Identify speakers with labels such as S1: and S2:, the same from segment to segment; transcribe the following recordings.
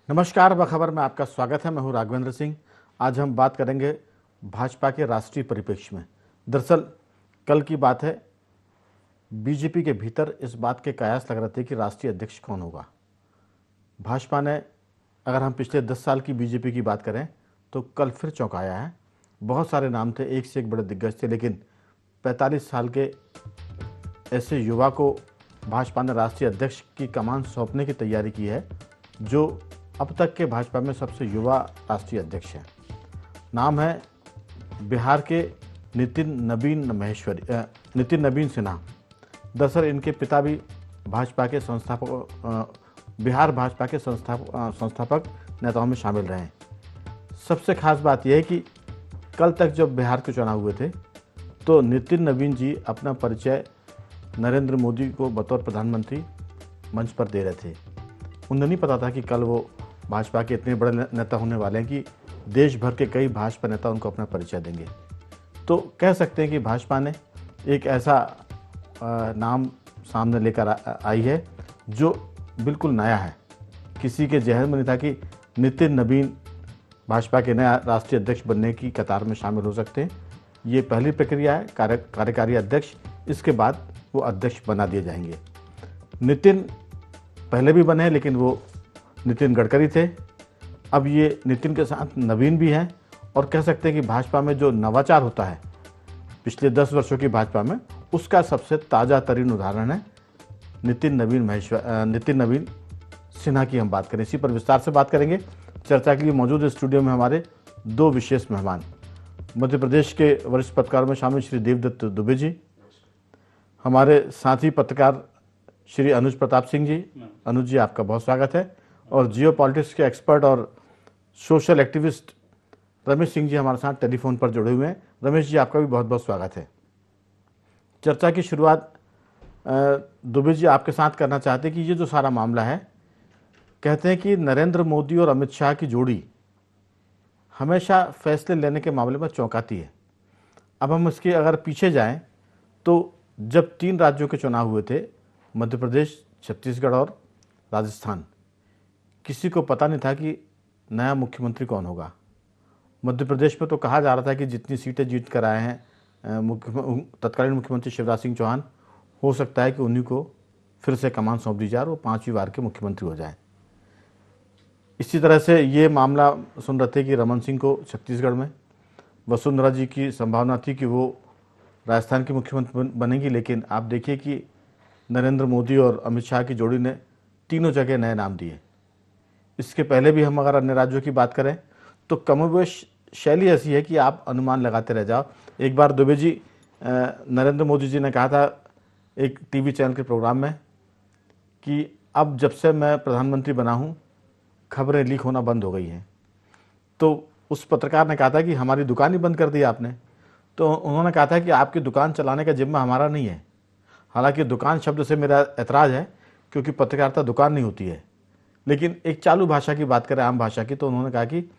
S1: नमस्कार, बखबर में आपका स्वागत है। मैं हूं राघवेंद्र सिंह। आज हम बात करेंगे भाजपा के राष्ट्रीय परिप्रेक्ष्य में। दरअसल कल की बात है, बीजेपी के भीतर इस बात के कयास लग रहे थे कि राष्ट्रीय अध्यक्ष कौन होगा। भाजपा ने, अगर हम पिछले 10 साल की बीजेपी की बात करें तो कल फिर चौंकाया है। बहुत सारे नाम थे, एक से एक बड़े दिग्गज थे, लेकिन 45 साल के ऐसे युवा को भाजपा ने राष्ट्रीय अध्यक्ष की कमान सौंपने की तैयारी की है, जो अब तक के भाजपा में सबसे युवा राष्ट्रीय अध्यक्ष हैं। नाम है बिहार के नितिन नवीन सिन्हा। दरअसल इनके पिता भी भाजपा के बिहार भाजपा के संस्थापक नेताओं में शामिल रहे हैं। सबसे खास बात यह है कि कल तक जब बिहार के चुनाव हुए थे तो नितिन नवीन जी अपना परिचय नरेंद्र मोदी को बतौर प्रधानमंत्री मंच पर दे रहे थे। उन्हें नहीं पता था कि कल वो भाजपा के इतने बड़े नेता होने वाले हैं कि देश भर के कई भाजपा नेता उनको अपना परिचय देंगे। तो कह सकते हैं कि भाजपा ने एक ऐसा नाम सामने लेकर आई है जो बिल्कुल नया है। किसी के जहन में नहीं था कि नितिन नवीन भाजपा के नया राष्ट्रीय अध्यक्ष बनने की कतार में शामिल हो सकते हैं। ये पहली प्रक्रिया है, कार्यकारी अध्यक्ष। इसके बाद वो अध्यक्ष बना दिए जाएंगे। नितिन पहले भी बने हैं, लेकिन वो नितिन गडकरी थे। अब ये नितिन के साथ नवीन भी हैं, और कह सकते हैं कि भाजपा में जो नवाचार होता है पिछले 10 वर्षों की भाजपा में, उसका सबसे ताज़ा तरीन उदाहरण है नितिन नवीन सिन्हा की हम बात करें। इसी पर विस्तार से बात करेंगे। चर्चा के लिए मौजूद स्टूडियो में हमारे दो विशेष मेहमान, मध्य प्रदेश के वरिष्ठ पत्रकारों में शामिल श्री देवदत्त दुबे जी, हमारे साथी पत्रकार श्री अनुज प्रताप सिंह जी। अनुज जी, आपका बहुत स्वागत है। और जियो पॉलिटिक्स के एक्सपर्ट और सोशल एक्टिविस्ट रमेश सिंह जी हमारे साथ टेलीफोन पर जुड़े हुए हैं। रमेश जी, आपका भी बहुत बहुत स्वागत है। चर्चा की शुरुआत दुबे जी आपके साथ करना चाहते हैं कि ये जो सारा मामला है, कहते हैं कि नरेंद्र मोदी और अमित शाह की जोड़ी हमेशा फैसले लेने के मामले में चौंकाती है। अब हम इसके अगर पीछे जाएं तो जब 3 राज्यों के चुनाव हुए थे, मध्य प्रदेश, छत्तीसगढ़ और राजस्थान, किसी को पता नहीं था कि नया मुख्यमंत्री कौन होगा। मध्य प्रदेश में तो कहा जा रहा था कि जितनी सीटें जीत कर आए हैं तत्कालीन मुख्यमंत्री शिवराज सिंह चौहान, हो सकता है कि उन्हीं को फिर से कमान सौंप दी जाए और वो 5वीं बार के मुख्यमंत्री हो जाएं। इसी तरह से ये मामला सुन रहे थे कि रमन सिंह को छत्तीसगढ़ में, वसुंधरा जी की संभावना थी कि वो राजस्थान की मुख्यमंत्री बनेंगी, लेकिन आप देखिए कि नरेंद्र मोदी और अमित शाह की जोड़ी ने तीनों जगह नए नाम दिए। इसके पहले भी हम अगर अन्य राज्यों की बात करें तो कमोबेश शैली ऐसी है कि आप अनुमान लगाते रह जाओ। एक बार दुबे जी, नरेंद्र मोदी जी ने कहा था एक टीवी चैनल के प्रोग्राम में कि अब जब से मैं प्रधानमंत्री बना हूँ, खबरें लीक होना बंद हो गई हैं। तो उस पत्रकार ने कहा था कि हमारी दुकान ही बंद कर दी आपने। तो उन्होंने कहा था कि आपकी दुकान चलाने का जिम्मा हमारा नहीं है। हालांकि दुकान शब्द से मेरा ऐतराज़ है, क्योंकि पत्रकारिता दुकान नहीं होती है। लेकिन एक चालू भाषा की बात करें, आम भाषा की, तो उन्होंने कहा कि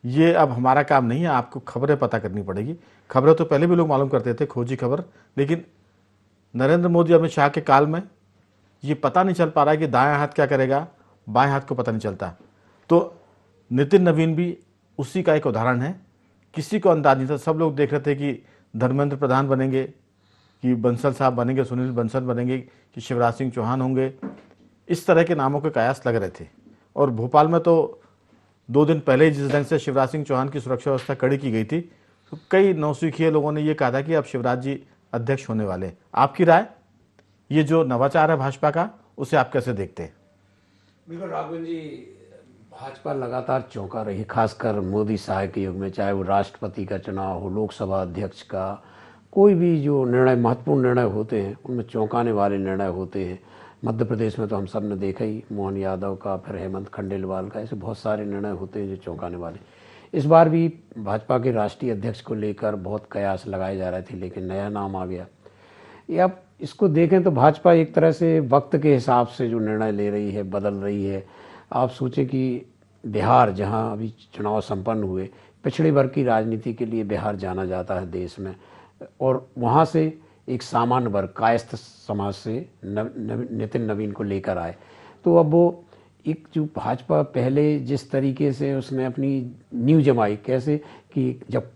S1: ये अब हमारा काम नहीं है, आपको खबरें पता करनी पड़ेगी। खबरें तो पहले भी लोग मालूम करते थे, खोजी खबर, लेकिन नरेंद्र मोदी अमित शाह के काल में ये पता नहीं चल पा रहा है कि दायां हाथ क्या करेगा, बाएं हाथ को पता नहीं चलता। तो नितिन नवीन भी उसी का एक उदाहरण है। किसी को अंदाज नहीं था। सब लोग देख रहे थे कि धर्मेंद्र प्रधान बनेंगे, कि बंसल साहब बनेंगे, सुनील बंसल बनेंगे, कि शिवराज सिंह चौहान होंगे। इस तरह के नामों के कयास लग रहे थे। और भोपाल में तो 2 दिन पहले ही जिस ढंग से शिवराज सिंह चौहान की सुरक्षा व्यवस्था कड़ी की गई थी, तो कई नौसिखिए लोगों ने ये कहा था कि अब शिवराज जी अध्यक्ष होने वाले। आपकी राय, ये जो नवाचार है भाजपा का, उसे आप कैसे देखते हैं?
S2: बिल्कुल राघवन जी, भाजपा लगातार चौंका रही है, खासकर मोदी साहब के युग में। चाहे वो राष्ट्रपति का चुनाव हो, लोकसभा अध्यक्ष का, कोई भी जो निर्णय, महत्वपूर्ण निर्णय होते हैं, उनमें चौंकाने वाले निर्णय होते हैं। मध्य प्रदेश में तो हम सब ने देखा ही, मोहन यादव का, फिर हेमंत खंडेलवाल का, ऐसे बहुत सारे निर्णय होते हैं जो चौंकाने वाले। इस बार भी भाजपा के राष्ट्रीय अध्यक्ष को लेकर बहुत कयास लगाए जा रहे थे, लेकिन नया नाम आ गया। ये आप इसको देखें तो भाजपा एक तरह से वक्त के हिसाब से जो निर्णय ले रही है, बदल रही है। आप सोचें कि बिहार, जहां अभी चुनाव संपन्न हुए, पिछड़े वर्ग की राजनीति के लिए बिहार जाना जाता है देश में, और वहां से एक सामान्य वर्ग, कायस्थ समाज से नितिन नवीन को लेकर आए। तो अब वो एक जो भाजपा पहले जिस तरीके से उसने अपनी नींव जमाई, कैसे कि जब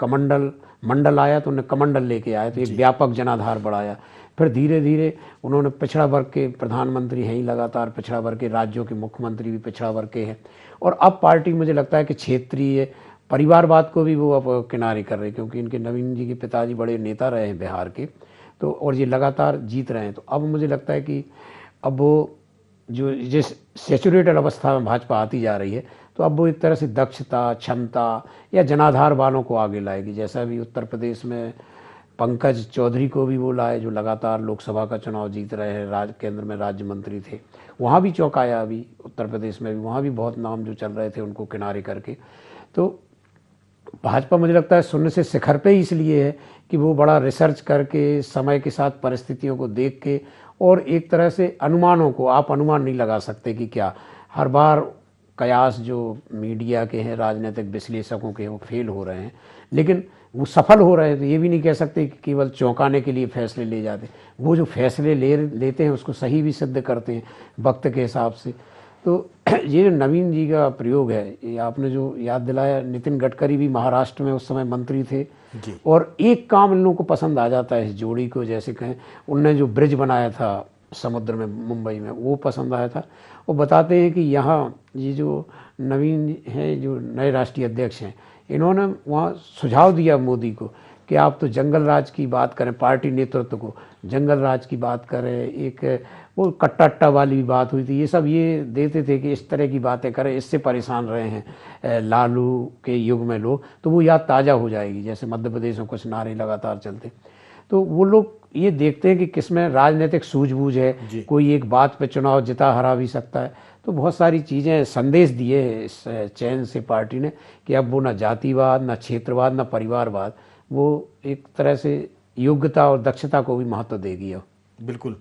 S2: मंडल आया तो उन्हें कमंडल लेके आए, तो एक व्यापक जनाधार बढ़ाया। फिर धीरे धीरे उन्होंने पिछड़ा वर्ग के प्रधानमंत्री हैं ही लगातार, पिछड़ा वर्ग के राज्यों के मुख्यमंत्री भी पिछड़ा वर्ग के हैं। और अब पार्टी मुझे लगता है कि क्षेत्रीय परिवारवाद को भी वो अब किनारे कर रहे हैं, क्योंकि इनके नवीन जी के पिताजी बड़े नेता रहे हैं बिहार के, तो और ये लगातार जीत रहे हैं। तो अब मुझे लगता है कि अब वो जो जिस सेचुरेटेड अवस्था में भाजपा आती जा रही है, तो अब वो एक तरह से दक्षता, क्षमता या जनाधार वालों को आगे लाएगी। जैसा भी उत्तर प्रदेश में पंकज चौधरी को भी वो लाए, जो लगातार लोकसभा का चुनाव जीत रहे हैं, केंद्र में राज्य मंत्री थे, वहाँ भी चौंकाया अभी उत्तर प्रदेश में भी, वहाँ भी बहुत नाम जो चल रहे थे उनको किनारे करके। तो भाजपा मुझे लगता है शून्य से शिखर पे ही इसलिए है कि वो बड़ा रिसर्च करके, समय के साथ परिस्थितियों को देख के, और एक तरह से अनुमानों को आप अनुमान नहीं लगा सकते कि क्या, हर बार कयास जो मीडिया के हैं, राजनीतिक विश्लेषकों के, वो फेल हो रहे हैं, लेकिन वो सफल हो रहे हैं। तो ये भी नहीं कह सकते कि केवल चौंकाने के लिए फैसले ले जाते, वो जो फैसले लेते हैं उसको सही भी सिद्ध करते हैं वक्त के हिसाब से। तो ये जो नवीन जी का प्रयोग है, ये आपने जो याद दिलाया, नितिन गडकरी भी महाराष्ट्र में उस समय मंत्री थे
S1: जी।
S2: और एक काम इन लोगों को पसंद आ जाता है इस जोड़ी को, जैसे कहें उनने जो ब्रिज बनाया था समुद्र में मुंबई में, वो पसंद आया था। वो बताते हैं कि यहाँ ये जो नवीन हैं, जो नए राष्ट्रीय अध्यक्ष हैं, इन्होंने वहाँ सुझाव दिया मोदी को कि आप तो जंगल राज की बात करें, पार्टी नेतृत्व को जंगल राज की बात करें, एक वो कट्टा अट्टा वाली भी बात हुई थी, ये सब ये देते थे कि इस तरह की बातें करें, इससे परेशान रहे हैं लालू के युग में लोग, तो वो याद ताज़ा हो जाएगी। जैसे मध्य प्रदेश में कुछ नारे लगातार चलते, तो वो लोग ये देखते हैं कि किसमें राजनीतिक सूझबूझ है, कोई एक बात पे चुनाव जिता हरा भी सकता है। तो बहुत सारी चीज़ें संदेश दिए हैं इस चयन से पार्टी ने कि अब वो ना जातिवाद, ना क्षेत्रवाद, ना परिवारवाद, वो एक तरह से योग्यता और दक्षता को भी महत्व देगी। अब
S1: बिल्कुल,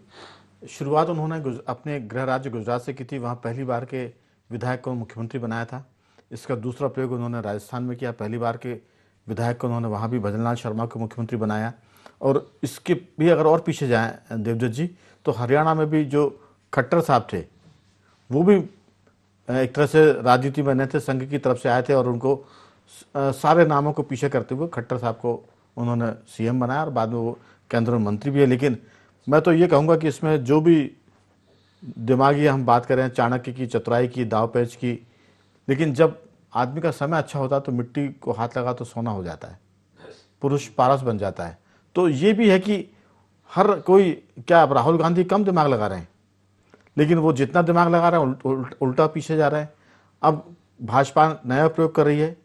S1: शुरुआत उन्होंने अपने गृह राज्य गुजरात से की थी, वहाँ पहली बार के विधायक को मुख्यमंत्री बनाया था। इसका दूसरा प्रयोग उन्होंने राजस्थान में किया, पहली बार के विधायक को उन्होंने वहाँ भी भजनलाल शर्मा को मुख्यमंत्री बनाया। और इसके भी अगर और पीछे जाएं देवदत्त जी, तो हरियाणा में भी जो खट्टर साहब थे, वो भी एक तरह से राजनीति में नए थे, संघ की तरफ से आए थे, और उनको सारे नामों को पीछे करते हुए खट्टर साहब को उन्होंने सीएम बनाया और बाद में वो केंद्र में मंत्री भी है। लेकिन मैं तो ये कहूँगा कि इसमें जो भी दिमागी हम बात करें, चाणक्य की, चतुराई की, दावपेच की, लेकिन जब आदमी का समय अच्छा होता है तो मिट्टी को हाथ लगा तो सोना हो जाता है, पुरुष पारस बन जाता है। तो ये भी है कि हर कोई, क्या अब राहुल गांधी कम दिमाग लगा रहे हैं, लेकिन वो जितना दिमाग लगा रहे हैं उल्टा पीछे जा रहे हैं। अब भाजपा नया प्रयोग कर रही है,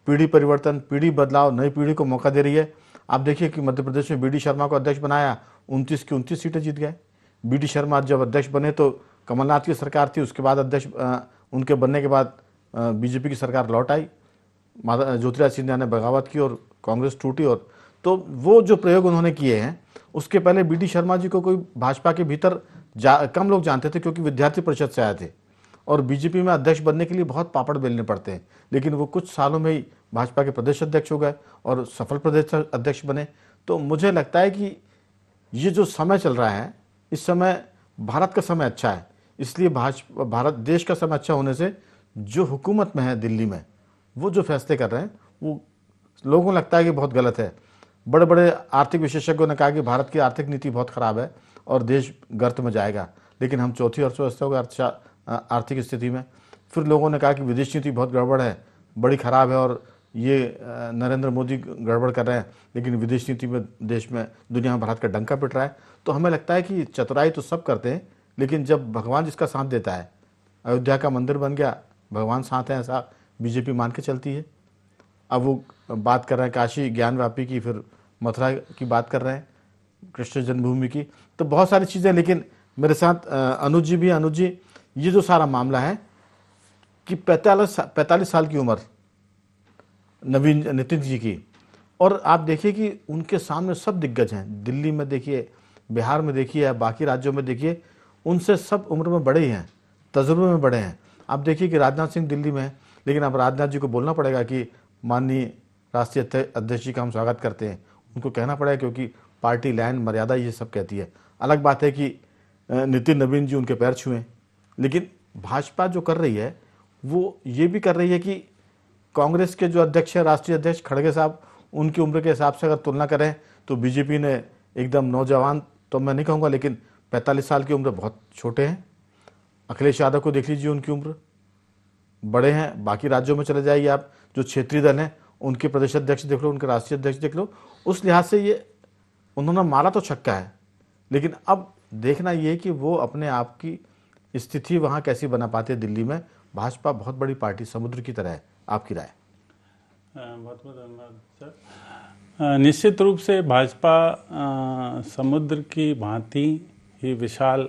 S1: पीढ़ी परिवर्तन, पीढ़ी बदलाव, नई पीढ़ी को मौका दे रही है। आप देखिए कि मध्य प्रदेश में बी डी शर्मा को अध्यक्ष बनाया, 29 की 29 सीटें जीत गए। बी डी शर्मा जब अध्यक्ष बने तो कमलनाथ की सरकार थी, उसके बाद अध्यक्ष उनके बनने के बाद बीजेपी की सरकार लौट आई, ज्योतिराज सिंधिया ने बगावत की और कांग्रेस टूटी। और तो वो जो प्रयोग उन्होंने किए हैं, उसके पहले बी डी शर्मा जी को कोई भाजपा के भीतर कम लोग जानते थे, क्योंकि विद्यार्थी परिषद से आए थे और बीजेपी में अध्यक्ष बनने के लिए बहुत पापड़ बेलने पड़ते हैं। लेकिन वो कुछ सालों में ही भाजपा के प्रदेश अध्यक्ष हो गए और सफल प्रदेश अध्यक्ष बने। तो मुझे लगता है कि ये जो समय चल रहा है, इस समय भारत का समय अच्छा है, इसलिए भारत देश का समय अच्छा होने से जो हुकूमत में है दिल्ली में, वो जो फैसले कर रहे हैं वो लोगों को लगता है कि बहुत गलत है। बड़े बड़े आर्थिक विशेषज्ञों ने कहा कि भारत की आर्थिक नीति बहुत खराब है और देश गर्त में जाएगा, लेकिन हम चौथी अर्थव्यवस्था हो गए आर्थिक स्थिति में। फिर लोगों ने कहा कि विदेश नीति बहुत गड़बड़ है, बड़ी खराब है और ये नरेंद्र मोदी गड़बड़ कर रहे हैं, लेकिन विदेश नीति में देश में, दुनिया में भारत का डंका पिट रहा है। तो हमें लगता है कि चतुराई तो सब करते हैं, लेकिन जब भगवान जिसका साथ देता है, अयोध्या का मंदिर बन गया, भगवान साथ है, ऐसा बीजेपी मान के चलती है। अब वो बात कर रहे हैं काशी ज्ञानव्यापी की, फिर मथुरा की बात कर रहे हैं, कृष्ण जन्मभूमि की, तो बहुत सारी चीज़ें। लेकिन मेरे साथ अनुज जी भी। अनुज जी, ये जो सारा मामला है कि 45 साल की उम्र नितिन जी की, और आप देखिए कि उनके सामने सब दिग्गज हैं, दिल्ली में देखिए, बिहार में देखिए, या बाकी राज्यों में देखिए, उनसे सब उम्र में बड़े ही हैं, तजुर्बे में बड़े हैं। आप देखिए कि राजनाथ सिंह दिल्ली में है, लेकिन अब राजनाथ जी को बोलना पड़ेगा कि माननीय राष्ट्रीय अध्यक्ष जी का हम स्वागत करते हैं, उनको कहना पड़ेगा, क्योंकि पार्टी लाइन मर्यादा ये सब कहती है। अलग बात है कि नितिन नवीन जी उनके पैर छुएं, लेकिन भाजपा जो कर रही है वो ये भी कर रही है कि कांग्रेस के जो अध्यक्ष है, राष्ट्रीय अध्यक्ष खड़गे साहब, उनकी उम्र के हिसाब से अगर तुलना करें तो बीजेपी ने एकदम नौजवान तो मैं नहीं कहूँगा, लेकिन 45 साल की उम्र बहुत छोटे हैं। अखिलेश यादव को देख लीजिए, उनकी उम्र बड़े हैं। बाकी राज्यों में चले जाइए आप, जो क्षेत्रीय दल हैं उनके प्रदेश अध्यक्ष देख लो, उनके राष्ट्रीय अध्यक्ष देख लो। उस लिहाज से ये उन्होंने मारा तो छक्का है, लेकिन अब देखना ये कि वो अपने आप की स्थिति वहाँ कैसी बना पाते हैं दिल्ली में। भाजपा बहुत बड़ी पार्टी, समुद्र की तरह है। आपकी राय?
S3: बहुत बहुत धन्यवाद सर। निश्चित रूप से भाजपा समुद्र की भांति ही विशाल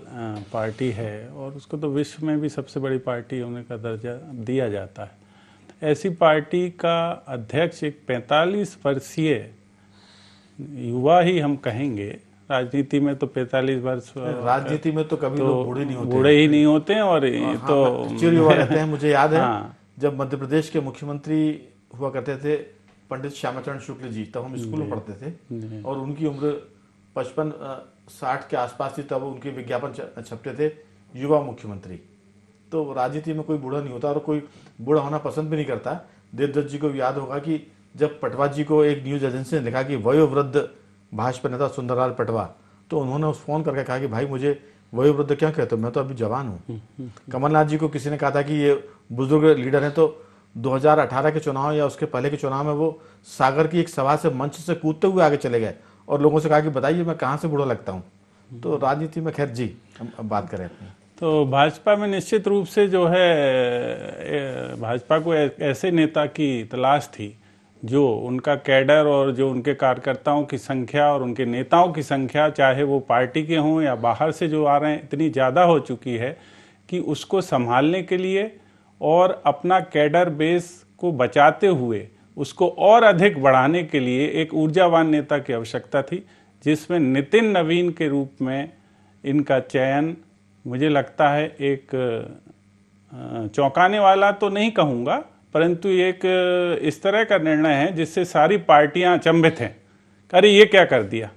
S3: पार्टी है और उसको तो विश्व में भी सबसे बड़ी पार्टी होने का दर्जा दिया जाता है। ऐसी पार्टी का अध्यक्ष एक 45 वर्षीय युवा ही हम कहेंगे। राजनीति में तो 45 वर्ष,
S1: राजनीति में तो कभी लोग बूढ़े नहीं होते,
S3: बूढ़े ही नहीं होते हैं। और तो
S1: चिर युवा रहते हैं। मुझे याद है
S3: हाँ।
S1: जब मध्य प्रदेश के मुख्यमंत्री हुआ करते थे पंडित श्यामाचरण शुक्ल जी, तब हम स्कूल में पढ़ते थे और उनकी उम्र 55-60 के आसपास थी। तब उनके विज्ञापन छपते थे, युवा मुख्यमंत्री। तो राजनीति में कोई बूढ़ा नहीं होता और कोई बूढ़ा होना पसंद भी नहीं करता। देवदत्त जी को याद होगा कि जब पटवा जी को एक न्यूज एजेंसी ने लिखा कि वयोवृद्ध भाजपा नेता सुंदरलाल पटवा, तो उन्होंने उस फोन करके कहा कि भाई मुझे वयोवृद्ध क्या कहते हो, मैं तो अभी जवान हूँ। कमलनाथ जी को किसी ने कहा था कि ये बुजुर्ग लीडर हैं, तो 2018 के चुनाव या उसके पहले के चुनाव में वो सागर की एक सभा से मंच से कूदते हुए आगे चले गए और लोगों से कहा कि बताइए मैं कहाँ से बूढ़ा लगता हूँ। तो राजनीति में खैर जी हम बात करें अपनी,
S3: तो भाजपा में निश्चित रूप से जो है भाजपा को ऐसे नेता की तलाश थी जो उनका कैडर और जो उनके कार्यकर्ताओं की संख्या और उनके नेताओं की संख्या, चाहे वो पार्टी के हों या बाहर से जो आ रहे हैं, इतनी ज़्यादा हो चुकी है कि उसको संभालने के लिए और अपना कैडर बेस को बचाते हुए उसको और अधिक बढ़ाने के लिए एक ऊर्जावान नेता की आवश्यकता थी, जिसमें नितिन नवीन के रूप में इनका चयन मुझे लगता है एक चौंकाने वाला तो नहीं कहूँगा, परंतु एक इस तरह का निर्णय है जिससे सारी पार्टियां अचंभित हैं, अरे ये क्या कर दिया।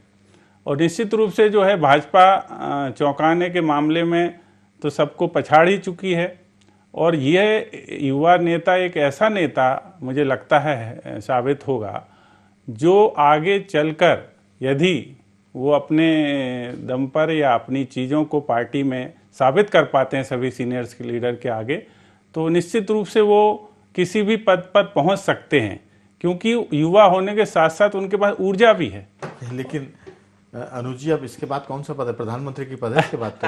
S3: और निश्चित रूप से जो है भाजपा चौंकाने के मामले में तो सबको पछाड़ ही चुकी है और यह युवा नेता एक ऐसा नेता मुझे लगता है साबित होगा जो आगे चलकर यदि वो अपने दम पर या अपनी चीज़ों को पार्टी में साबित कर पाते हैं सभी सीनियर्स के लीडर के आगे, तो निश्चित रूप से वो किसी भी पद पर पहुंच सकते हैं, क्योंकि युवा होने के साथ साथ उनके पास ऊर्जा भी है।
S1: लेकिन अनुज जी, अब इसके बाद कौन सा पद है? प्रधानमंत्री की पद है इसके बाद तो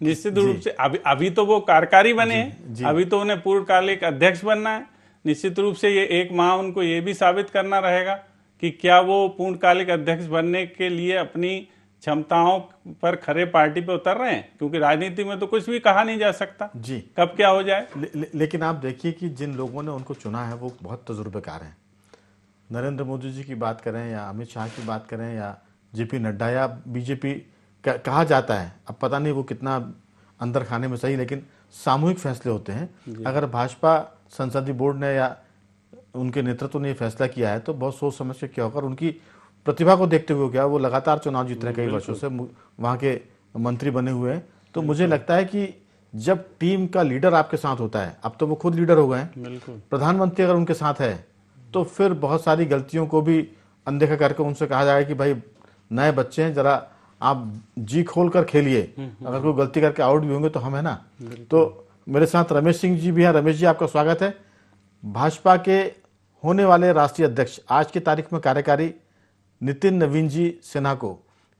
S3: निश्चित रूप से अभी तो वो कार्यकारी बने हैं, अभी तो उन्हें पूर्णकालिक अध्यक्ष बनना है। निश्चित रूप से ये एक माह उनको ये भी साबित करना रहेगा कि क्या वो पूर्णकालिक अध्यक्ष बनने के लिए अपनी क्षमताओं पर खरे पार्टी पे उतर रहे हैं, क्योंकि राजनीति में तो कुछ भी कहा नहीं जा सकता
S1: जी
S3: कब क्या हो जाए।
S1: लेकिन आप देखिए कि जिन लोगों ने उनको चुना है वो बहुत तजुर्बेकार हैं। नरेंद्र मोदी जी की बात करें या अमित शाह की बात करें या जेपी नड्डा या बीजेपी कहा जाता है, अब पता नहीं वो कितना अंदर खाने में सही, लेकिन सामूहिक फैसले होते हैं। अगर भाजपा संसदीय बोर्ड ने या उनके नेतृत्व ने फैसला किया है तो बहुत सोच समझ के किया होगा। उनकी प्रतिभा को देखते हुए क्या वो लगातार चुनाव जीत रहे, कई वर्षों से वहाँ के मंत्री बने हुए हैं। तो मुझे लगता है कि जब टीम का लीडर आपके साथ होता है, अब तो वो खुद लीडर हो गए हैं, प्रधानमंत्री अगर उनके साथ है तो फिर बहुत सारी गलतियों को भी अनदेखा करके उनसे कहा जाएगा कि भाई नए बच्चे हैं, जरा आप जी खोल कर खेलिए, अगर कोई गलती करके आउट भी होंगे तो हम है ना। तो मेरे साथ रमेश सिंह जी भी हैं। रमेश जी, आपका स्वागत है। भाजपा के होने वाले राष्ट्रीय अध्यक्ष, आज की तारीख में कार्यकारी नितिन नवीन जी सिन्हा को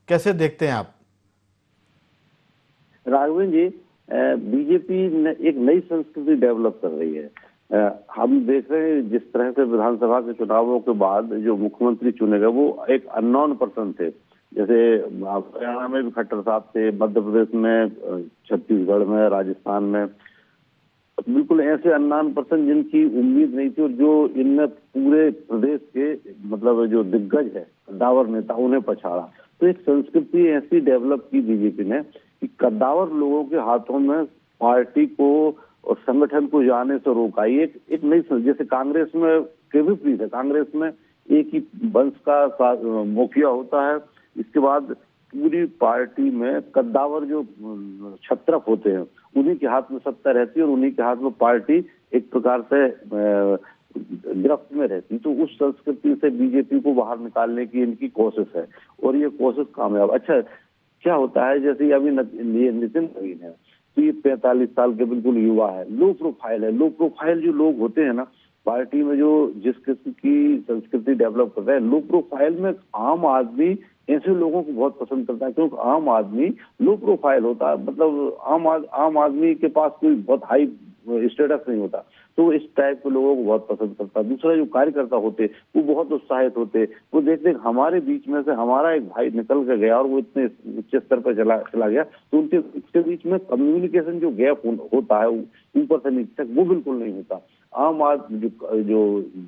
S1: कैसे देखते हैं आप?
S4: राघवन जी, बीजेपी एक नई संस्कृति डेवलप कर रही है। हम देख रहे हैं जिस तरह से विधानसभा के चुनावों के बाद जो मुख्यमंत्री चुने गए वो एक अननोन पर्सन थे। जैसे हरियाणा में भी खट्टर साहब थे, मध्य प्रदेश में, छत्तीसगढ़ में, राजस्थान में, बिल्कुल ऐसे अननोन पर्सन जिनकी उम्मीद नहीं थी और जो इनने पूरे प्रदेश के मतलब जो दिग्गज है कद्दावर नेता उन्हें पछाड़ा। तो एक संस्कृति ऐसी डेवलप की बीजेपी ने कि कद्दावर लोगों के हाथों में पार्टी को और संगठन को जाने से रोका। एक नई, जैसे कांग्रेस में के विपरीत है, कांग्रेस में एक ही वंश का मुखिया होता है, इसके बाद पूरी पार्टी में कद्दावर जो छत्रप होते हैं उन्हीं के हाथ में सत्ता रहती है और उन्हीं के हाथ में पार्टी एक प्रकार से गिरफ्त में रहती। तो उस संस्कृति से बीजेपी को बाहर निकालने की इनकी कोशिश है और ये कोशिश कामयाब। अच्छा, क्या होता है, जैसे अभी ये नितिन नवीन है, तो ये 45 साल के बिल्कुल युवा है, लो प्रोफाइल है। लो प्रोफाइल जो लोग होते हैं ना पार्टी में, जो जिस किस्म की संस्कृति डेवलप कर रहे हैं, लो प्रोफाइल में आम आदमी ऐसे लोगों को बहुत पसंद करता है, क्योंकि आम आदमी लो प्रोफाइल होता है, मतलब आम आदमी के पास कोई बहुत हाई स्टेटस नहीं होता, तो इस टाइप के लोगों को बहुत पसंद करता है। दूसरा, जो कार्यकर्ता होते वो बहुत उत्साहित होते, वो देखते हमारे बीच में से हमारा एक भाई निकल के गया और वो इतने उच्च स्तर पर चला गया, तो उनके बीच में कम्युनिकेशन जो गैप होता है ऊपर से नीचे तक, वो बिल्कुल नहीं होता। आम आदमी जो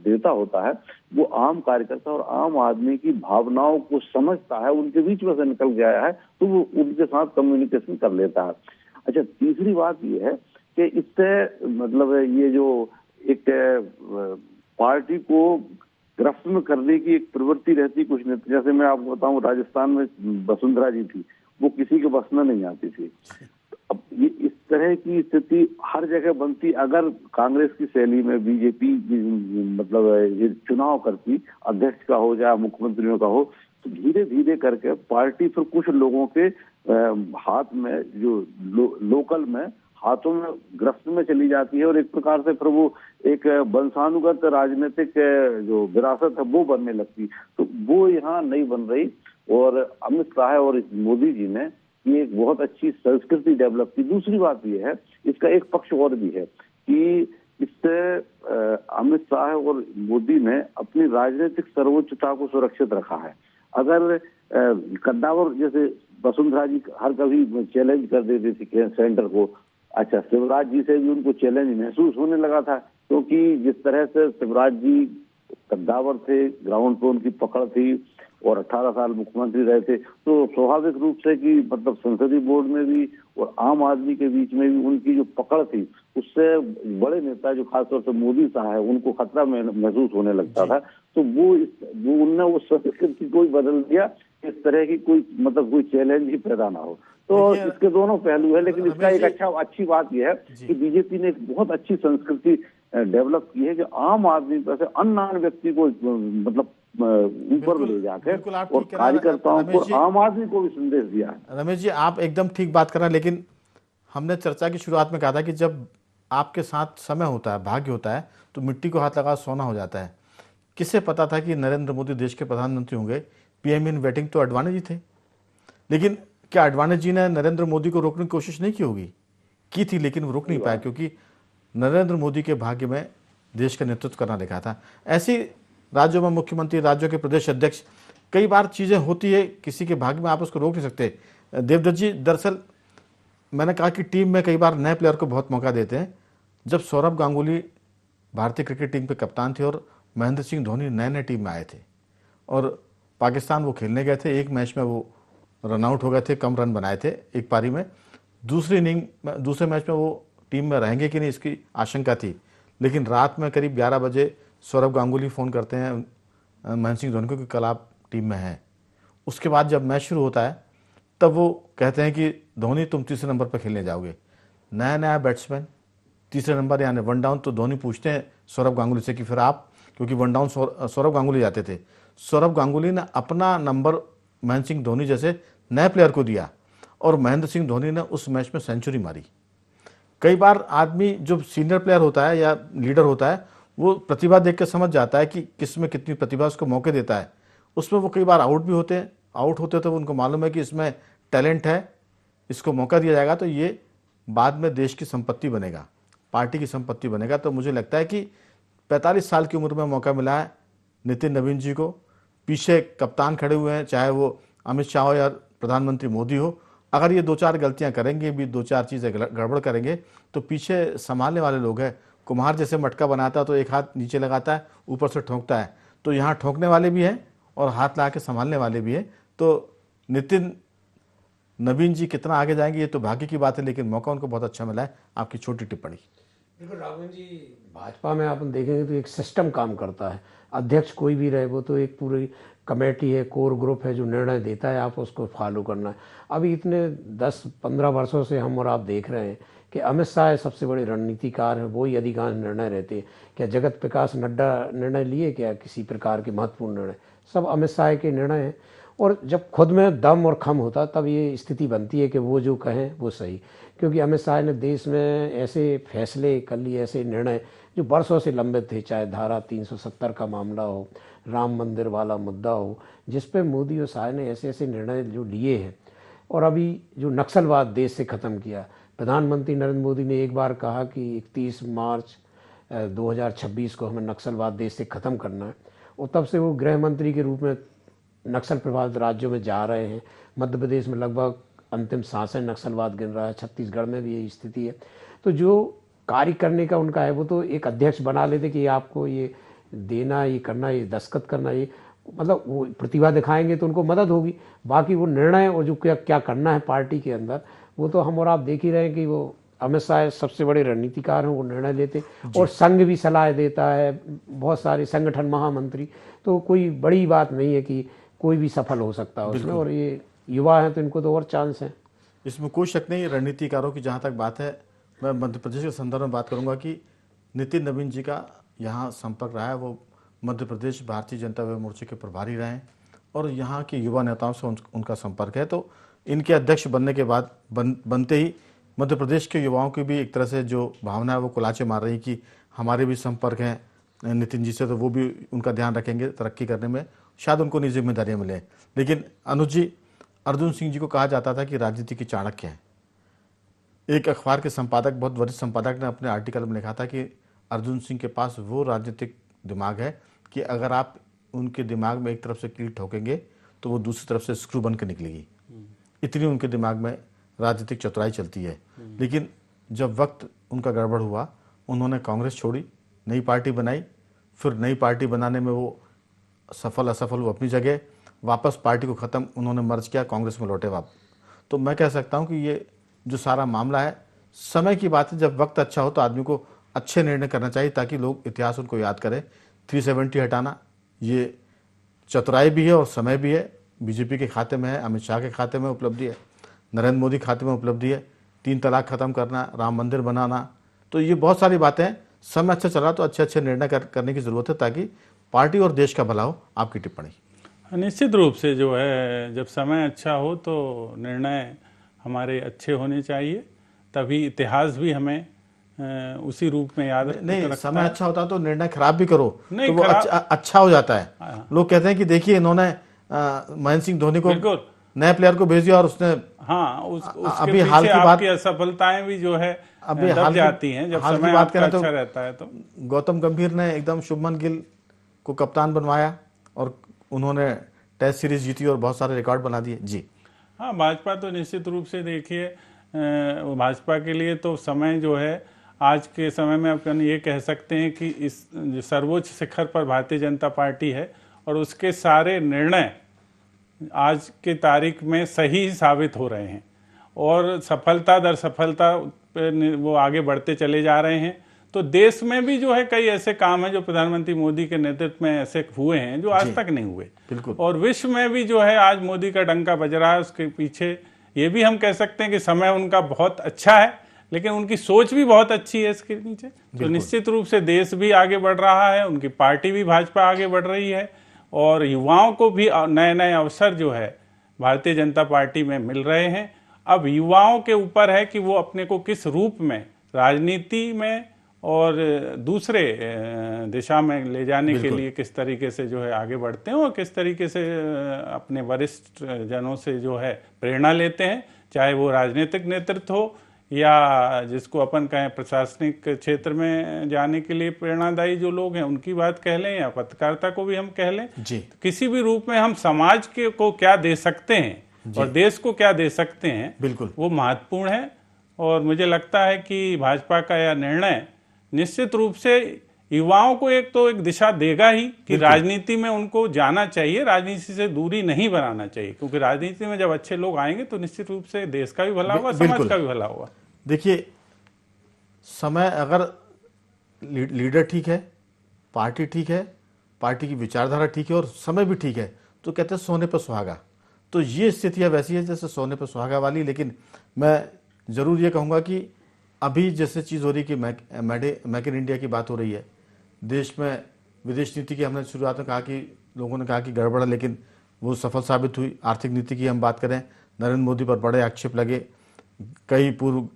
S4: नेता होता है वो आम कार्यकर्ता और आम आदमी की भावनाओं को समझता है, उनके बीच में से निकल गया है, तो वो उनके साथ कम्युनिकेशन कर लेता है। अच्छा, तीसरी बात ये है कि इससे मतलब ये जो एक पार्टी को गिरफ्त में करने की एक प्रवृत्ति रहती कुछ नहीं। जैसे मैं आपको बताऊं, राजस्थान में वसुंधरा जी थी, वो किसी के बस में नहीं आती थी। अब ये इस तरह की स्थिति हर जगह बनती अगर कांग्रेस की शैली में बीजेपी मतलब ये चुनाव करती, अध्यक्ष का हो या मुख्यमंत्रियों का हो, तो धीरे धीरे करके पार्टी फिर कुछ लोगों के हाथ में जो लोकल में हाथों में गिरफ्त में चली जाती है और एक प्रकार से फिर वो एक वंशानुगत राजनीतिक जो विरासत है वो बनने लगती। तो वो यहाँ नहीं बन रही और अमित शाह और मोदी जी ने ये एक बहुत अच्छी संस्कृति डेवलप की। दूसरी बात ये है, इसका एक पक्ष और भी है कि इससे अमित शाह और मोदी ने अपनी राजनीतिक सर्वोच्चता को सुरक्षित रखा है। अगर कद्दावर जैसे वसुंधरा जी हर कभी चैलेंज कर देती थी सेंटर को, अच्छा शिवराज जी से भी उनको चैलेंज महसूस होने लगा था, क्योंकि जिस तरह से शिवराज जी कद्दावर थे, ग्राउंड पे उनकी पकड़ थी और 18 साल मुख्यमंत्री रहे थे, तो स्वाभाविक रूप से कि मतलब संसदीय बोर्ड में भी और आम आदमी के बीच में भी उनकी जो पकड़ थी, उससे बड़े नेता जो खासतौर से मोदी साहब है उनको खतरा महसूस होने लगता था। तो वो उनने वो संस्कृति को बदल दिया, इस तरह की कोई मतलब कोई चैलेंज ही पैदा ना हो। तो इसके दोनों पहलू है, लेकिन इसका एक अच्छी बात यह है कि बीजेपी ने एक बहुत अच्छी संस्कृति डेवलप की है जो आम आदमी पर से अनजान व्यक्ति को मतलब ऊपर ले जाके और कार्यकर्ताओं को आम आदमी को भी संदेश दिया है।
S1: रमेश जी, आप एकदम ठीक बात कर रहे हैं, लेकिन हमने चर्चा की शुरुआत में कहा था कि जब आपके साथ समय होता है, भाग्य होता है, तो मिट्टी को हाथ लगा सोना हो जाता है। किसे पता था कि नरेंद्र मोदी देश के प्रधानमंत्री होंगे? पीएम इन वेटिंग तो अडवाणी जी थे, लेकिन क्या अडवाणी जी ने नरेंद्र मोदी को रोकने की कोशिश नहीं की होगी? की थी, लेकिन वो रोक नहीं पाए, क्योंकि नरेंद्र मोदी के भाग्य में देश का नेतृत्व करना लिखा था। ऐसी राज्यों में मुख्यमंत्री, राज्यों के प्रदेश अध्यक्ष, कई बार चीज़ें होती है, किसी के भाग्य में आप उसको रोक नहीं सकते। देवदत्त जी, दरअसल मैंने कहा कि टीम में कई बार नए प्लेयर को बहुत मौका देते हैं। जब सौरभ गांगुली भारतीय क्रिकेट टीम के कप्तान थे और महेंद्र सिंह धोनी नए नए टीम में आए थे और पाकिस्तान वो खेलने गए थे, एक मैच में वो रन आउट हो गए थे, कम रन बनाए थे एक पारी में। दूसरे मैच में वो टीम में रहेंगे कि नहीं, इसकी आशंका थी, लेकिन रात में करीब 11 बजे सौरभ गांगुली फ़ोन करते हैं महेंद्र सिंह धोनी को कि कल आप टीम में हैं। उसके बाद जब मैच शुरू होता है तब वो कहते हैं कि धोनी तुम तीसरे नंबर पर खेलने जाओगे। नया बैट्समैन, तीसरे नंबर यानी वन डाउन, तो धोनी पूछते हैं सौरभ गांगुली से कि फिर आप, क्योंकि वन डाउन सौरभ गांगुली जाते थे। सौरभ गांगुली ने अपना नंबर महेंद्र सिंह धोनी जैसे नए प्लेयर को दिया और महेंद्र सिंह धोनी ने उस मैच में सेंचुरी मारी। कई बार आदमी जो सीनियर प्लेयर होता है या लीडर होता है वो प्रतिभा देख कर समझ जाता है कि किस में कितनी प्रतिभा, उसको मौके देता है। उसमें वो कई बार आउट भी होते हैं, आउट होते तो उनको मालूम है कि इसमें टैलेंट है, इसको मौका दिया जाएगा तो ये बाद में देश की संपत्ति बनेगा, पार्टी की संपत्ति बनेगा। तो मुझे लगता है कि 45 साल की उम्र में मौका मिला है नितिन नवीन जी को। पीछे कप्तान खड़े हुए हैं, चाहे वो अमित शाह हो या प्रधानमंत्री मोदी हो। अगर ये 2-4 गलतियां करेंगे, भी 2-4 चीज़ें गड़बड़ करेंगे, तो पीछे संभालने वाले लोग हैं। कुम्हार जैसे मटका बनाता है तो एक हाथ नीचे लगाता है, ऊपर से ठोंकता है, तो यहाँ ठोंकने वाले भी हैं और हाथ ला के संभालने वाले भी हैं। तो नितिन नवीन जी कितना आगे जाएंगे ये तो भाग्य की बात है, लेकिन मौका उनको बहुत अच्छा मिला है। आपकी छोटी टिप्पणी।
S2: देखो राघवन जी, भाजपा में आप देखेंगे तो एक सिस्टम काम करता है। अध्यक्ष कोई भी रहे, वो तो एक पूरी कमेटी है, कोर ग्रुप है जो निर्णय देता है, आप उसको फॉलो करना है। अभी इतने 10-15 वर्षों से हम और आप देख रहे हैं कि अमित शाह सबसे बड़े रणनीतिकार हैं, वही अधिकांश निर्णय रहते हैं। क्या जगत प्रकाश नड्डा निर्णय लिए क्या किसी प्रकार के महत्वपूर्ण निर्णय? सब अमित शाह के निर्णय हैं। और जब खुद में दम और खम होता तब ये स्थिति बनती है कि वो जो कहें वो सही। क्योंकि अमित शाह ने देश में ऐसे फैसले कर लिए, ऐसे निर्णय जो बरसों से लंबित थे, चाहे धारा 370 का मामला हो, राम मंदिर वाला मुद्दा हो, जिस पे मोदी और शाह ने ऐसे ऐसे निर्णय जो लिए हैं। और अभी जो नक्सलवाद देश से ख़त्म किया, प्रधानमंत्री नरेंद्र मोदी ने एक बार कहा कि 31 मार्च 2026 को हमें नक्सलवाद देश से ख़त्म करना है, और तब से वो गृह मंत्री के रूप में नक्सल प्रभावित राज्यों में जा रहे हैं। मध्य प्रदेश में लगभग अंतिम सांसें नक्सलवाद गिन रहा है, छत्तीसगढ़ में भी यही स्थिति है। तो जो कार्य करने का उनका है वो तो एक अध्यक्ष बना लेते कि आपको ये देना, ये करना, ये दस्तखत करना, ये मतलब वो प्रतिभा दिखाएंगे तो उनको मदद होगी। बाकी वो निर्णय और जो क्या क्या करना है पार्टी के अंदर, वो तो हम और आप देख ही रहे हैं कि वो अमित शाह सबसे बड़े रणनीतिकार हैं, वो निर्णय लेते। और संघ भी सलाह देता है, बहुत सारे संगठन महामंत्री। तो कोई बड़ी बात नहीं है कि कोई भी सफल हो सकता है उसमें, और ये युवा हैं तो इनको तो और चांस है।
S1: इसमें कोई शक नहीं। रणनीतिकारों की जहाँ तक बात है, मैं मध्य प्रदेश के संदर्भ में बात करूंगा कि नितिन नवीन जी का यहाँ संपर्क रहा है। वो मध्य प्रदेश भारतीय जनता युवा मोर्चे के प्रभारी रहे हैं और यहाँ के युवा नेताओं से उनका संपर्क है। तो इनके अध्यक्ष बनने के बाद बनते ही मध्य प्रदेश के युवाओं की भी एक तरह से जो भावना है वो कुलाचे मार रही कि हमारे भी संपर्क हैं नितिन जी से, तो वो भी उनका ध्यान रखेंगे तरक्की करने में, शायद उनको नई जिम्मेदारियाँ मिले। लेकिन अनुज जी, अर्जुन सिंह जी को कहा जाता था कि राजनीति की चाणक्य हैं। एक अखबार के संपादक, बहुत वरिष्ठ संपादक ने अपने आर्टिकल में लिखा था कि अर्जुन सिंह के पास वो राजनीतिक दिमाग है कि अगर आप उनके दिमाग में एक तरफ से कील ठोकेंगे तो वो दूसरी तरफ से स्क्रू बन के निकलेगी। इतनी उनके दिमाग में राजनीतिक चतुराई चलती है। लेकिन जब वक्त उनका गड़बड़ हुआ, उन्होंने कांग्रेस छोड़ी, नई पार्टी बनाई। फिर नई पार्टी बनाने में वो सफल असफल वो अपनी जगह, वापस पार्टी को ख़त्म उन्होंने मर्ज किया, कांग्रेस में लौटे वापस। तो मैं कह सकता हूँ कि ये जो सारा मामला है समय की बात है। जब वक्त अच्छा हो तो आदमी को अच्छे निर्णय करना चाहिए ताकि लोग इतिहास उनको याद करें। 370 हटाना ये चतुराई भी है और समय भी है। बीजेपी के खाते में है, अमित शाह के खाते में उपलब्धि है, नरेंद्र मोदी के खाते में उपलब्धि है। 3 तलाक खत्म करना, राम मंदिर बनाना, तो ये बहुत सारी बातें हैं। समय अच्छा चला तो अच्छे अच्छे निर्णय करने की ज़रूरत है ताकि पार्टी और देश का भला हो। आपकी टिप्पणी?
S3: निश्चित रूप से जो है, जब समय अच्छा हो तो निर्णय हमारे अच्छे होने चाहिए, तभी इतिहास भी हमें उसी रूप में याद
S1: नहीं, समय अच्छा होता तो निर्णय खराब भी करो
S3: नहीं,
S1: तो वो अच्छा हो जाता है। लोग कहते हैं कि देखिए इन्होंने महेंद्र सिंह धोनी को, नए प्लेयर को भेज दिया और उसने
S3: उसके
S1: अभी
S3: पीछे
S1: हाल की बात,
S3: आपकी असफलताएं भी जो है
S1: अभी
S3: दब जाती हैं जब समय आपका अच्छा रहता है। तो
S1: गौतम गंभीर ने एकदम शुभमन गिल को कप्तान बनवाया और उन्होंने टेस्ट सीरीज जीती और बहुत सारे रिकॉर्ड बना दिए। जी
S3: हाँ, भाजपा तो निश्चित रूप से देखिए, भाजपा के लिए तो समय जो है आज के समय में अपन ये कह सकते हैं कि इस सर्वोच्च शिखर पर भारतीय जनता पार्टी है और उसके सारे निर्णय आज के तारीख में सही साबित हो रहे हैं और सफलता दर सफलता वो आगे बढ़ते चले जा रहे हैं। तो देश में भी जो है कई ऐसे काम हैं जो प्रधानमंत्री मोदी के नेतृत्व में ऐसे हुए हैं जो आज तक नहीं हुए।
S1: बिल्कुल।
S3: और विश्व में भी जो है आज मोदी का डंका बज रहा है। उसके पीछे ये भी हम कह सकते हैं कि समय उनका बहुत अच्छा है, लेकिन उनकी सोच भी बहुत अच्छी है इसके नीचे। तो निश्चित रूप से देश भी आगे बढ़ रहा है, उनकी पार्टी भी भाजपा आगे बढ़ रही है और युवाओं को भी नए नए अवसर जो है भारतीय जनता पार्टी में मिल रहे हैं। अब युवाओं के ऊपर है कि वो अपने को किस रूप में राजनीति में और दूसरे दिशा में ले जाने के लिए किस तरीके से जो है आगे बढ़ते हैं और किस तरीके से अपने वरिष्ठ जनों से जो है प्रेरणा लेते हैं, चाहे वो राजनीतिक नेतृत्व हो या जिसको अपन कहें प्रशासनिक क्षेत्र में जाने के लिए प्रेरणादायी जो लोग हैं उनकी बात कह लें या पत्रकारिता को भी हम कह लें।
S1: जी।
S3: किसी भी रूप में हम समाज के को क्या दे सकते हैं और देश को क्या दे सकते हैं,
S1: बिल्कुल
S3: वो महत्वपूर्ण है। और मुझे लगता है कि भाजपा का यह निर्णय निश्चित रूप से युवाओं को एक दिशा देगा ही कि राजनीति में उनको जाना चाहिए, राजनीति से दूरी नहीं बनाना चाहिए, क्योंकि राजनीति में जब अच्छे लोग आएंगे तो निश्चित रूप से देश का भी भला होगा, समाज का भी भला होगा।
S1: देखिए, समय अगर लीडर ठीक है, पार्टी ठीक है, पार्टी की विचारधारा ठीक है और समय भी ठीक है, तो कहते हैं सोने पर सुहागा। तो ये स्थितियाँ वैसी है जैसे सोने पर सुहागा वाली। लेकिन मैं ज़रूर ये कहूँगा कि अभी जैसे चीज़ हो रही कि मेक इन इंडिया की बात हो रही है, देश में विदेश नीति की हमने शुरुआत में कहा कि लोगों ने कहा कि गड़बड़ है, लेकिन वो सफल साबित हुई। आर्थिक नीति की हम बात करें, नरेंद्र मोदी पर बड़े आक्षेप लगे। कई पूर्व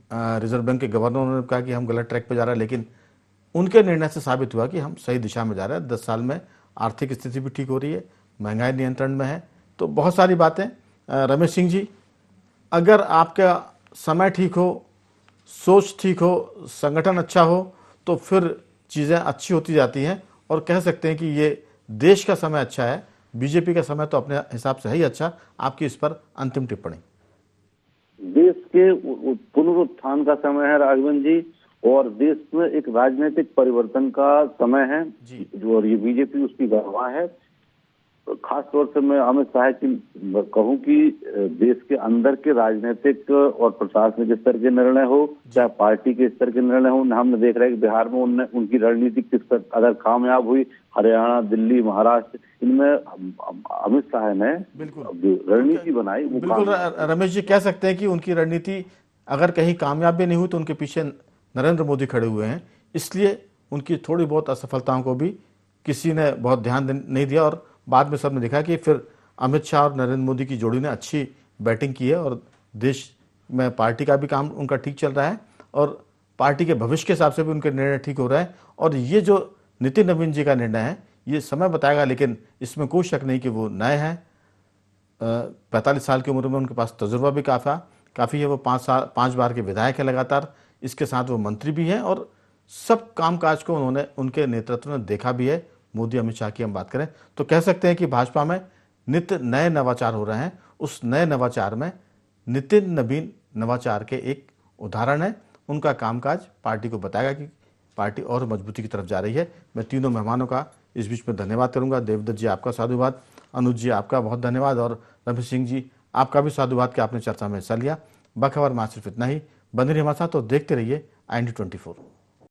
S1: रिजर्व बैंक के गवर्नरों ने कहा कि हम गलत ट्रैक पर जा रहे हैं, लेकिन उनके निर्णय से साबित हुआ कि हम सही दिशा में जा रहे हैं। 10 साल में आर्थिक स्थिति भी ठीक हो रही है, महंगाई नियंत्रण में है। तो बहुत सारी बातें। रमेश सिंह जी, अगर आपका समय ठीक हो, सोच ठीक हो, संगठन अच्छा हो, तो फिर चीज़ें अच्छी होती जाती हैं और कह सकते हैं कि ये देश का समय अच्छा है। बीजेपी का समय तो अपने हिसाब से है ही अच्छा। आपकी इस पर अंतिम टिप्पणी।
S4: देश के पुनरुत्थान का समय है राघवन जी, और देश में एक राजनीतिक परिवर्तन का समय है जो, और ये बीजेपी उसकी गवाह है। खास तौर से मैं अमित शाह की कहूं कि देश के अंदर के राजनीतिक और प्रशासनिक स्तर के निर्णय हो, चाहे पार्टी के स्तर के निर्णय हो, हमने देख रहे हैं कि बिहार में उनकी रणनीति किस पर अगर कामयाब हुई, हरियाणा, दिल्ली, महाराष्ट्र, इनमें अमित शाह ने जो रणनीति बनाई वो
S1: बिल्कुल रमेश जी कह सकते हैं कि उनकी रणनीति अगर कहीं कामयाब भी नहीं हुई तो उनके पीछे नरेंद्र मोदी खड़े हुए हैं, इसलिए उनकी थोड़ी बहुत असफलताओं को भी किसी ने बहुत ध्यान नहीं दिया। और बाद में सबने देखा कि फिर अमित शाह और नरेंद्र मोदी की जोड़ी ने अच्छी बैटिंग की है और देश में पार्टी का भी काम उनका ठीक चल रहा है और पार्टी के भविष्य के हिसाब से भी उनके निर्णय ठीक हो रहे हैं। और ये जो नितिन नवीन जी का निर्णय है ये समय बताएगा, लेकिन इसमें कोई शक नहीं कि वो नए हैं। 45 साल की उम्र में उनके पास तजुर्बा भी काफ़ी है। वो 5 बार के विधायक है लगातार, इसके साथ वो मंत्री भी हैं और सब कामकाज को उन्होंने उनके नेतृत्व में देखा भी है। मोदी अमित शाह की हम बात करें तो कह सकते हैं कि भाजपा में नित्य नए नवाचार हो रहे हैं। उस नए नवाचार में नितिन नवीन नवाचार के एक उदाहरण है। उनका कामकाज पार्टी को बताएगा कि पार्टी और मजबूती की तरफ जा रही है। मैं तीनों मेहमानों का इस बीच में धन्यवाद करूंगा। देवदत्त जी आपका साधुवाद, अनुज जी आपका बहुत धन्यवाद और रमेश सिंह जी आपका भी साधुवाद कि आपने चर्चा में हिस्सा लिया। बखबर में सिर्फ इतना ही। बने रहिए हमारे साथ और देखते रहिए IND24।